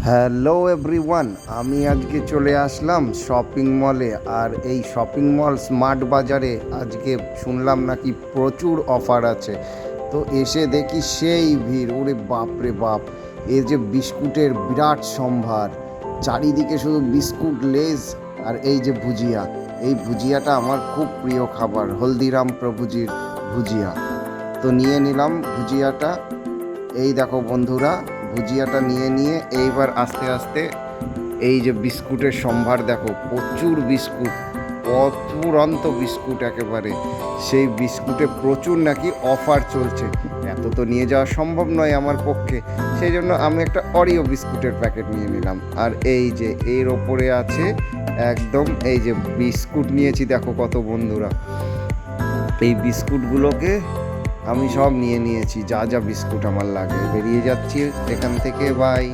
Hello everyone, আমি আজকে চলে আসলাম শপিং মলে। আর এই শপিং মল স্মার্ট বাজারে আজকে শুনলাম নাকি প্রচুর অফার আছে। তো এসে দেখি সেই ভিড়, ওরে বাপ রে বাপ! এর যে বিস্কুটের বিরাট সম্ভার, চারিদিকে শুধু বিস্কুট, লেজ আর এই যে ভুজিয়া। এই ভুজিয়াটা আমার খুব প্রিয় খাবার, হলদিরাম প্রভুজির ভুজিয়া। তো নিয়ে নিলাম ভুজিয়াটা। এই দেখো বন্ধুরা, ভুজিয়াটা নিয়ে এইবার আস্তে আস্তে এই যে বিস্কুটের সম্ভার দেখো, প্রচুর বিস্কুট, অফুরন্ত বিস্কুট একেবারে। সেই বিস্কুটে প্রচুর নাকি অফার চলছে। এত তো নিয়ে যাওয়া সম্ভব নয় আমার পক্ষে, সেই জন্য আমি একটা অরিও বিস্কুটের প্যাকেট নিয়ে নিলাম। আর এই যে এর ওপরে আছে একদম এই যে বিস্কুট নিয়েছি, দেখো কত বন্ধুরা। এই বিস্কুটগুলোকে আমি সব নিয়ে নিয়েছি, যা যা বিস্কুট আমার লাগে। বেরিয়ে যাচ্ছি এখান থেকে, বাই।